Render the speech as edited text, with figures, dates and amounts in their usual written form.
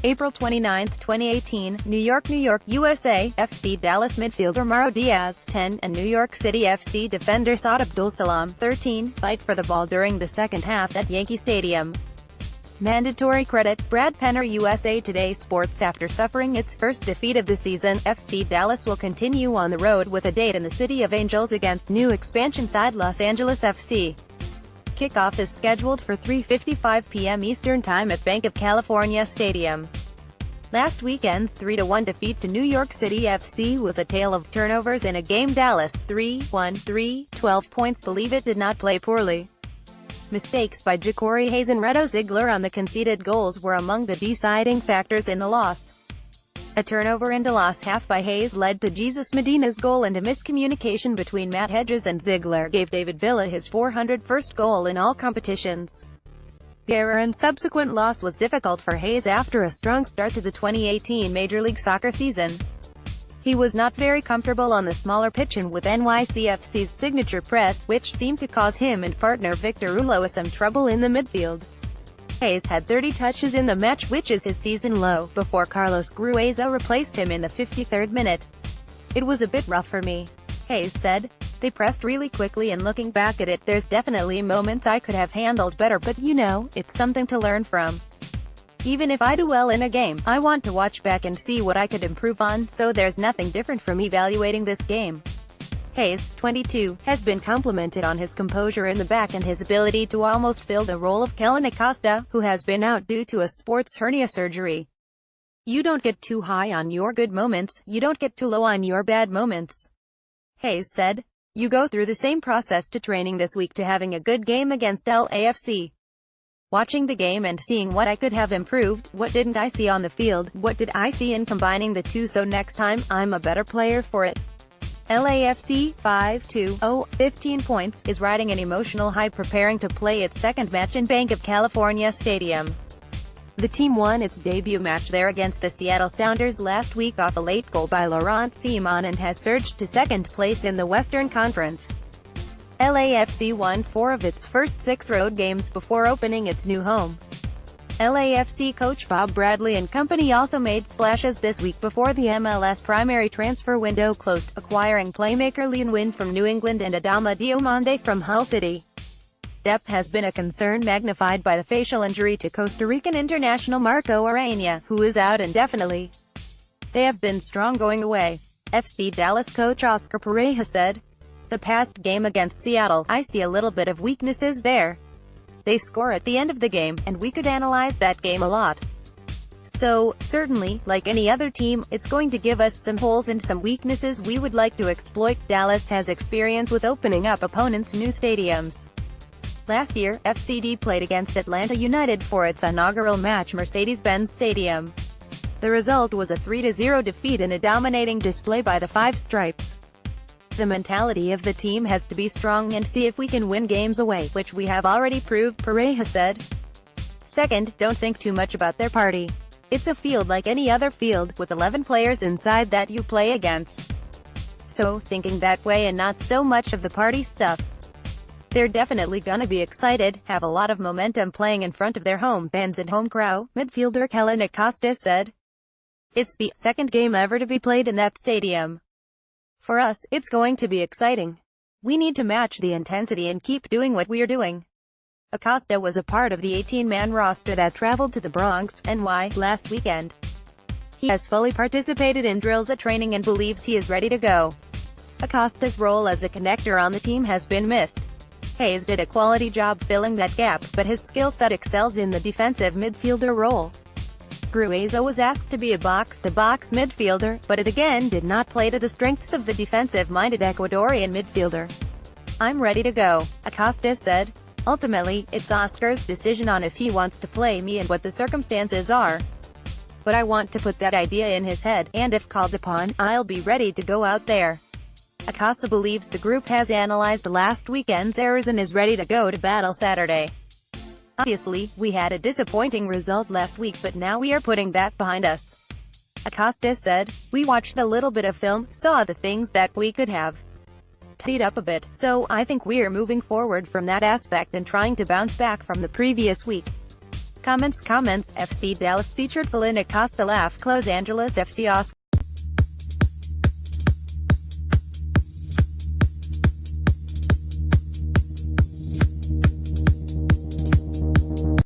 April 29, 2018, New York, USA, FC Dallas midfielder Mauro Diaz, 10, and New York City FC defender Saad Abdul-Salaam, 13, fight for the ball during the second half at Yankee Stadium. Mandatory credit, Brad Penner. USA Today Sports. After suffering its first defeat of the season, FC Dallas will continue on the road with a date in the City of Angels against new expansion side Los Angeles FC. Kickoff is scheduled for 3:55 p.m. Eastern Time at Banc of California Stadium. Last weekend's 3-1 defeat to New York City FC was a tale of turnovers in a game Dallas 3-1-3, 12 points. Believe it did not play poorly. Mistakes by Jacori Hayes and Reto Ziegler on the conceded goals were among the deciding factors in the loss. A turnover in the loss half by Hayes led to Jesus Medina's goal, and a miscommunication between Matt Hedges and Ziegler gave David Villa his 401st goal in all competitions. The error and subsequent loss was difficult for Hayes after a strong start to the 2018 Major League Soccer season. He was not very comfortable on the smaller pitch and with NYCFC's signature press, which seemed to cause him and partner Victor Ulloa some trouble in the midfield. Hayes had 30 touches in the match, which is his season low, before Carlos Gruezo replaced him in the 53rd minute. "It was a bit rough for me," Hayes said. "They pressed really quickly, and looking back at it, there's definitely moments I could have handled better, but you know, it's something to learn from. Even if I do well in a game, I want to watch back and see what I could improve on, so there's nothing different from evaluating this game." Hayes, 22, has been complimented on his composure in the back and his ability to almost fill the role of Kellen Acosta, who has been out due to a sports hernia surgery. "You don't get too high on your good moments, you don't get too low on your bad moments," Hayes said. "You go through the same process to training this week to having a good game against LAFC. Watching the game and seeing what I could have improved, what didn't I see on the field, what did I see in combining the two, so next time, I'm a better player for it." LAFC, 5-2-0, 15 points, is riding an emotional high preparing to play its second match in Banc of California Stadium. The team won its debut match there against the Seattle Sounders last week off a late goal by Laurent Ciman and has surged to second place in the Western Conference. LAFC won 4 of its first 6 road games before opening its new home. LAFC coach Bob Bradley and company also made splashes this week before the MLS primary transfer window closed, acquiring playmaker Leon Wynn from New England and Adama Diomande from Hull City. Depth has been a concern, magnified by the facial injury to Costa Rican international Marco Arana, who is out indefinitely. "They have been strong going away," FC Dallas coach Óscar Pareja said. "The past game against Seattle, I see a little bit of weaknesses there. They score at the end of the game, and we could analyze that game a lot. So, certainly, like any other team, it's going to give us some holes and some weaknesses we would like to exploit." Dallas has experience with opening up opponents' new stadiums. Last year, FCD played against Atlanta United for its inaugural match Mercedes-Benz Stadium. The result was a 3-0 defeat in a dominating display by the Five Stripes. "The mentality of the team has to be strong and see if we can win games away, which we have already proved," Pareja said. "Second, don't think too much about their party. It's a field like any other field, with 11 players inside that you play against. So, thinking that way and not so much of the party stuff. They're definitely gonna be excited, have a lot of momentum playing in front of their home fans and home crowd," midfielder Kellen Acosta said. "It's the second game ever to be played in that stadium. For us, it's going to be exciting. We need to match the intensity and keep doing what we are doing." Acosta was a part of the 18-man roster that traveled to the Bronx, NY, last weekend. He has fully participated in drills at training and believes he is ready to go. Acosta's role as a connector on the team has been missed. Hayes did a quality job filling that gap, but his skill set excels in the defensive midfielder role. Gruezo was asked to be a box-to-box midfielder, but it again did not play to the strengths of the defensive-minded Ecuadorian midfielder. "I'm ready to go," Acosta said. "Ultimately, it's Oscar's decision on if he wants to play me and what the circumstances are. But I want to put that idea in his head, and if called upon, I'll be ready to go out there." Acosta believes the group has analyzed last weekend's errors and is ready to go to battle Saturday. "Obviously, we had a disappointing result last week, but now we are putting that behind us," Acosta said. "We watched a little bit of film, saw the things that we could have tidied up a bit, so I think we're moving forward from that aspect and trying to bounce back from the previous week." Comments FC Dallas featured Polina Costa Los Angeles FC Oscar